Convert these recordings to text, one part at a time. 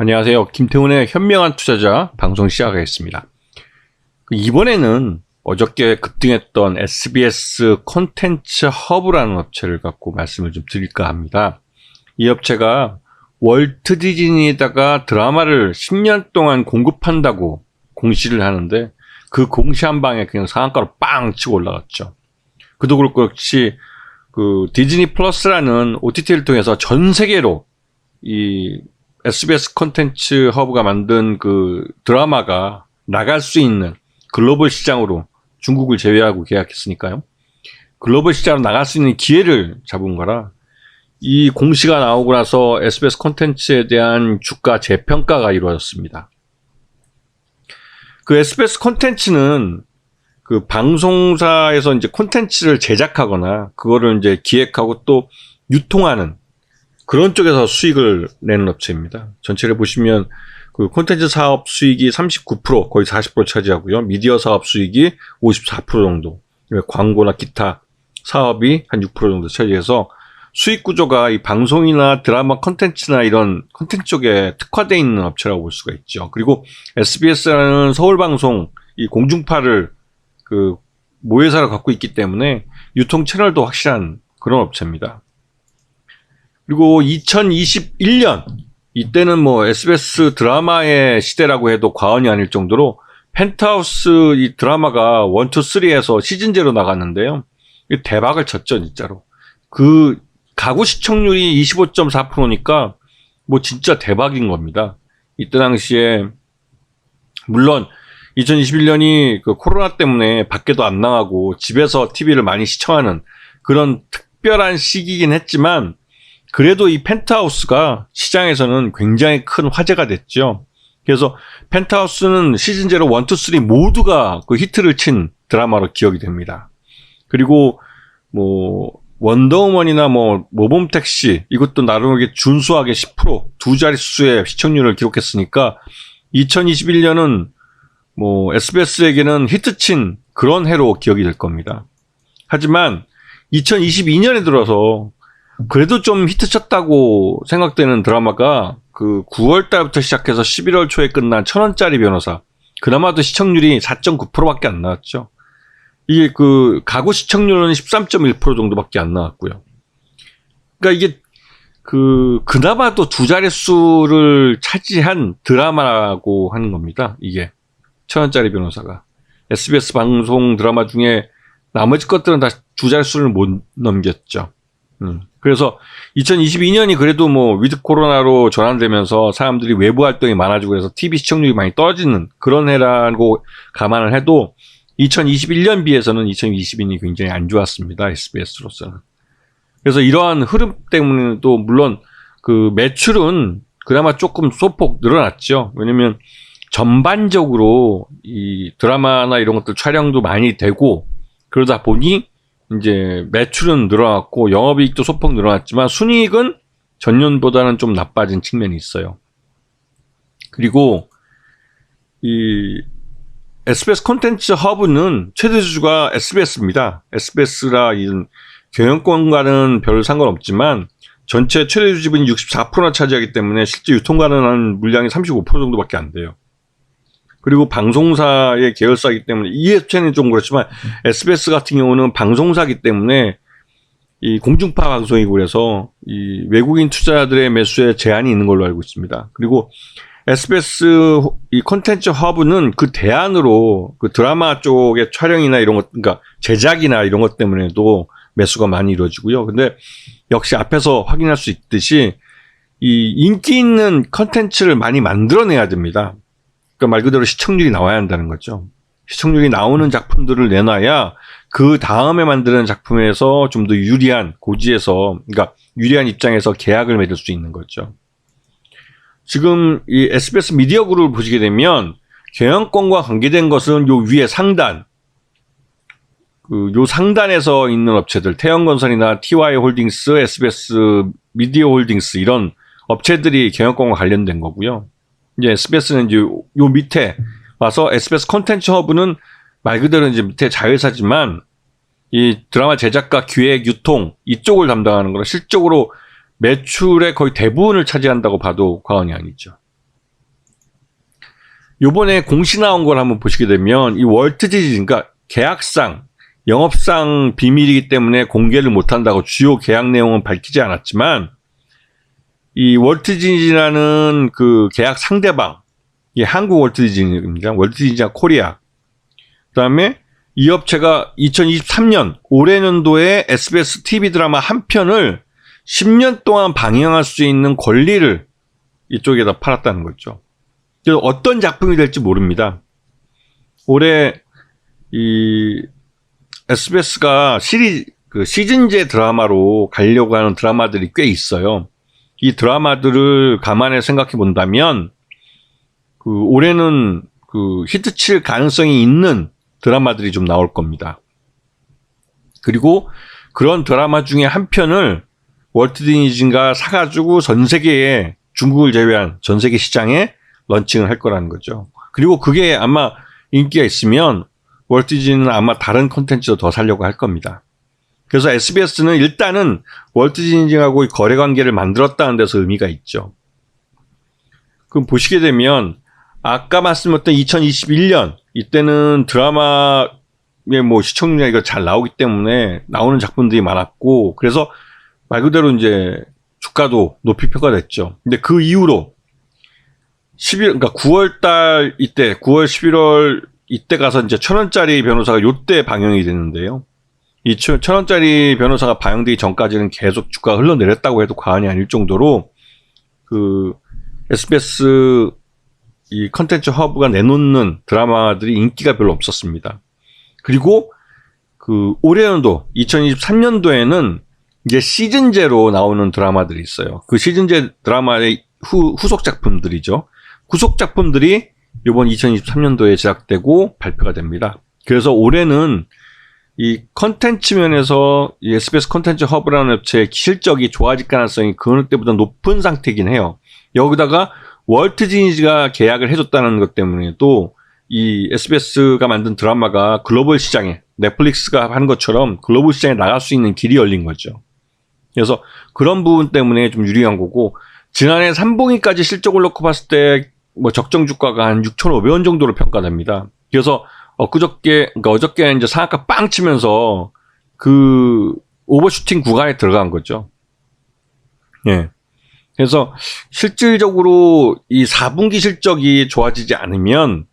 안녕하세요. 김태훈의 현명한 투자자 방송 시작하겠습니다. 이번에는 어저께 급등했던 SBS 콘텐츠 허브라는 업체를 갖고 말씀을 좀 드릴까 합니다. 이 업체가 월트 디즈니에다가 드라마를 10년 동안 공급한다고 공시를 하는데 그 공시 한 방에 그냥 상한가로 빵 치고 올라갔죠. 그도 그렇지 그 디즈니 플러스라는 OTT를 통해서 전 세계로 이 SBS 콘텐츠 허브가 만든 그 드라마가 나갈 수 있는 글로벌 시장으로 중국을 제외하고 계약했으니까요. 글로벌 시장으로 나갈 수 있는 기회를 잡은 거라 이 공시가 나오고 나서 SBS 콘텐츠에 대한 주가 재평가가 이루어졌습니다. 그 SBS 콘텐츠는 그 방송사에서 이제 콘텐츠를 제작하거나 그거를 이제 기획하고 또 유통하는 그런 쪽에서 수익을 내는 업체입니다. 전체를 보시면 그 콘텐츠 사업 수익이 39%, 거의 40% 차지하고요. 미디어 사업 수익이 54% 정도, 광고나 기타 사업이 한 6% 정도 차지해서 수익 구조가 이 방송이나 드라마 콘텐츠나 이런 콘텐츠 쪽에 특화되어 있는 업체라고 볼 수가 있죠. 그리고 SBS라는 서울방송 이 공중파를 그 모회사를 갖고 있기 때문에 유통 채널도 확실한 그런 업체입니다. 그리고 2021년 이때는 뭐 SBS 드라마의 시대라고 해도 과언이 아닐 정도로 펜트하우스 이 드라마가 1, 2, 3에서 시즌제로 나갔는데요. 대박을 쳤죠, 진짜로. 그 가구 시청률이 25.4%니까 뭐 진짜 대박인 겁니다. 이때 당시에 물론 2021년이 그 코로나 때문에 밖에도 안 나가고 집에서 TV를 많이 시청하는 그런 특별한 시기이긴 했지만 그래도 이 펜트하우스가 시장에서는 굉장히 큰 화제가 됐죠. 그래서 펜트하우스는 시즌제로 1, 2, 3 모두가 그 히트를 친 드라마로 기억이 됩니다. 그리고 뭐 원더우먼이나 뭐 모범택시 이것도 나름의 준수하게 10% 두 자릿수의 시청률을 기록했으니까 2021년은 뭐 SBS에게는 히트친 그런 해로 기억이 될 겁니다. 하지만 2022년에 들어서 그래도 좀 히트쳤다고 생각되는 드라마가 그 9월 달부터 시작해서 11월 초에 끝난 1000원짜리 변호사. 그나마도 시청률이 4.9%밖에 안 나왔죠. 이게 그 가구 시청률은 13.1% 정도밖에 안 나왔고요. 그러니까 이게 그나마도 두 자릿수를 차지한 드라마라고 하는 겁니다. 이게 1000원짜리 변호사가. SBS 방송 드라마 중에 나머지 것들은 다 두 자릿수를 못 넘겼죠. 그래서 2022년이 그래도 뭐 위드 코로나로 전환되면서 사람들이 외부 활동이 많아지고 그래서 TV 시청률이 많이 떨어지는 그런 해라고 감안을 해도 2021년 비해서는 2022년이 굉장히 안 좋았습니다. SBS로서는. 그래서 이러한 흐름 때문에도 물론 그 매출은 그나마 조금 소폭 늘어났죠. 왜냐면 전반적으로 이 드라마나 이런 것들 촬영도 많이 되고 그러다 보니 이제 매출은 늘어났고 영업이익도 소폭 늘어났지만 순이익은 전년보다는 좀 나빠진 측면이 있어요. 그리고 이 SBS 콘텐츠 허브는 최대 주주가 SBS입니다. SBS라 이런 경영권과는 별 상관없지만 전체 최대 주주분이 64%나 차지하기 때문에 실제 유통 가능한 물량이 35% 정도밖에 안 돼요. 그리고 방송사의 계열사이기 때문에 이 업체는 좀 그렇지만 SBS 같은 경우는 방송사이기 때문에 이 공중파 방송이고 그래서 이 외국인 투자자들의 매수에 제한이 있는 걸로 알고 있습니다. 그리고 SBS 이 콘텐츠 허브는 그 대안으로 그 드라마 쪽의 촬영이나 이런 것, 그러니까 제작이나 이런 것 때문에도 매수가 많이 이루어지고요. 근데 역시 앞에서 확인할 수 있듯이 이 인기 있는 콘텐츠를 많이 만들어내야 됩니다. 그러니까 말 그대로 시청률이 나와야 한다는 거죠. 시청률이 나오는 작품들을 내놔야 그 다음에 만드는 작품에서 좀 더 유리한 고지에서, 그러니까 유리한 입장에서 계약을 맺을 수 있는 거죠. 지금 이 SBS 미디어 그룹을 보시게 되면 경영권과 관계된 것은 요 위에 상단, 요 상단에서 있는 업체들, 태영건설이나 TY 홀딩스, SBS 미디어 홀딩스 이런 업체들이 경영권과 관련된 거고요. 이제 SBS는 이제 요 밑에 와서 SBS 콘텐츠 허브는 말 그대로 이제 밑에 자회사지만 이 드라마 제작과 기획, 유통 이쪽을 담당하는 거라 실적으로 매출의 거의 대부분을 차지한다고 봐도 과언이 아니죠. 요번에 공시 나온 걸 한번 보시게 되면 이 월트 디즈니, 그러니까 계약상, 영업상 비밀이기 때문에 공개를 못한다고 주요 계약 내용은 밝히지 않았지만 이 월트 디즈니라는 그 계약 상대방, 이게 한국 월트 디즈니입니다. 월트 디즈니와 코리아. 그다음에 이 업체가 2023년 올해 년도에 SBS TV 드라마 한 편을 10년 동안 방영할 수 있는 권리를 이쪽에다 팔았다는 거죠. 그래서 어떤 작품이 될지 모릅니다. 올해 이 SBS가 시즌제 드라마로 가려고 하는 드라마들이 꽤 있어요. 이 드라마들을 감안해 생각해 본다면 올해는 히트칠 가능성이 있는 드라마들이 좀 나올 겁니다. 그리고 그런 드라마 중에 한 편을 월트 디즈니가 사가지고 전 세계에 중국을 제외한 전 세계 시장에 런칭을 할 거라는 거죠. 그리고 그게 아마 인기가 있으면 월트 디즈니는 아마 다른 콘텐츠도 더 살려고 할 겁니다. 그래서 SBS는 일단은 월트 디즈니하고 거래 관계를 만들었다는 데서 의미가 있죠. 그럼 보시게 되면 아까 말씀드렸던 2021년 이때는 드라마의 시청률이 이거 잘 나오기 때문에 나오는 작품들이 많았고 그래서 말 그대로 이제 주가도 높이 평가됐죠. 근데 그 이후로 9월 달 이때 9월 11월 이때 가서 이제 1,000원짜리 변호사가 요때 방영이 됐는데요. 이 1,000원짜리 변호사가 방영되기 전까지는 계속 주가가 흘러내렸다고 해도 과언이 아닐 정도로 SBS 이 컨텐츠 허브가 내놓는 드라마들이 인기가 별로 없었습니다. 그리고 올해연도 2023년도에는 이제 시즌제로 나오는 드라마들이 있어요. 그 시즌제 드라마의 후속 작품들이죠. 후속 작품들이 이번 2023년도에 제작되고 발표가 됩니다. 그래서 올해는 이 컨텐츠 면에서 이 SBS 컨텐츠 허브라는 업체의 실적이 좋아질 가능성이 그 어느 때보다 높은 상태이긴 해요. 여기다가 월트 디즈니가 계약을 해줬다는 것 때문에 또 이 SBS가 만든 드라마가 글로벌 시장에 넷플릭스가 하는 것처럼 글로벌 시장에 나갈 수 있는 길이 열린 거죠. 그래서 그런 부분 때문에 좀 유리한 거고 지난해 3분기까지 실적을 놓고 봤을 때 적정 주가가 한 6,500원 정도로 평가됩니다. 그래서 어저께 이제 상한가 빵 치면서 오버슈팅 구간에 들어간 거죠. 예. 그래서 실질적으로 이 4분기 실적이 좋아지지 않으면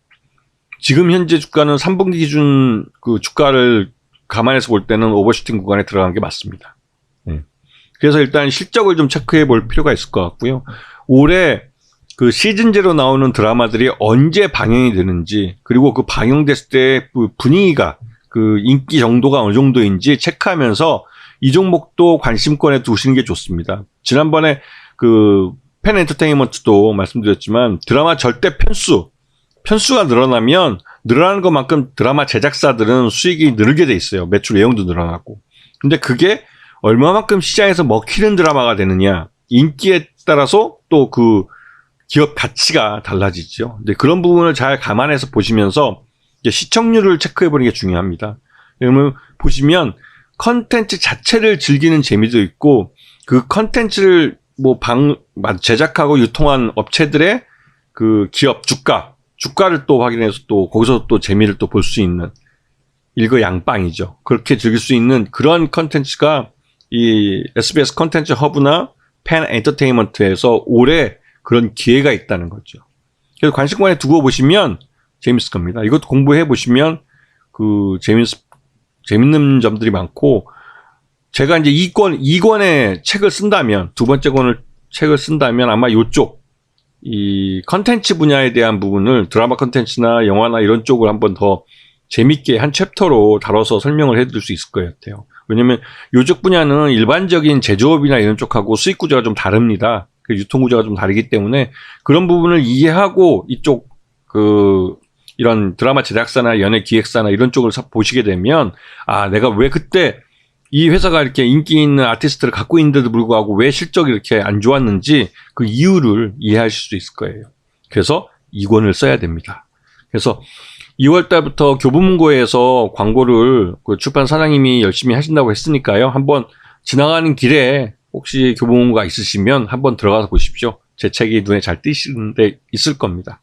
지금 현재 주가는 3분기 기준 주가를 감안해서 볼 때는 오버슈팅 구간에 들어간 게 맞습니다. 예. 그래서 일단 실적을 좀 체크해 볼 필요가 있을 것 같고요. 올해 시즌제로 나오는 드라마들이 언제 방영이 되는지 그리고 방영됐을 때 분위기가 인기 정도가 어느 정도인지 체크하면서 이 종목도 관심권에 두시는 게 좋습니다. 지난번에 펜 엔터테인먼트도 말씀드렸지만 드라마 절대 편수가 늘어나면 늘어나는 것만큼 드라마 제작사들은 수익이 늘게 돼 있어요. 매출 내용도 늘어나고. 근데 그게 얼마만큼 시장에서 먹히는 드라마가 되느냐 인기에 따라서 또 기업 가치가 달라지죠. 근데 그런 부분을 잘 감안해서 보시면서 이제 시청률을 체크해보는 게 중요합니다. 그러면 보시면 컨텐츠 자체를 즐기는 재미도 있고 그 컨텐츠를 제작하고 유통한 업체들의 기업 주가를 또 확인해서 또 거기서 또 재미를 또 볼 수 있는 일거양빵이죠. 그렇게 즐길 수 있는 그런 컨텐츠가 이 SBS 컨텐츠 허브나 펜 엔터테인먼트에서 올해 그런 기회가 있다는 거죠. 그래서 관심권에 두고 보시면 재밌을 겁니다. 이것도 공부해 보시면 재밌는 점들이 많고 제가 이제 2권의 책을 쓴다면 두 번째 책을 쓴다면 아마 이쪽 이 컨텐츠 분야에 대한 부분을 드라마 컨텐츠나 영화나 이런 쪽을 한번 더 재밌게 한 챕터로 다뤄서 설명을 해드릴 수 있을 것 같아요. 왜냐면 이쪽 분야는 일반적인 제조업이나 이런 쪽하고 수익 구조가 좀 다릅니다. 유통 구조가 좀 다르기 때문에 그런 부분을 이해하고 이쪽 이런 드라마 제작사나 연예 기획사나 이런 쪽을 보시게 되면 내가 왜 그때 이 회사가 이렇게 인기 있는 아티스트를 갖고 있는데도 불구하고 왜 실적이 이렇게 안 좋았는지 그 이유를 이해하실 수 있을 거예요. 그래서 2권을 써야 됩니다. 그래서 2월 달부터 교보문고에서 광고를 출판 사장님이 열심히 하신다고 했으니까요. 한번 지나가는 길에 혹시 교보문고가 있으시면 한번 들어가서 보십시오. 제 책이 눈에 잘 띄시는 데 있을 겁니다.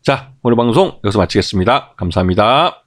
자, 오늘 방송 여기서 마치겠습니다. 감사합니다.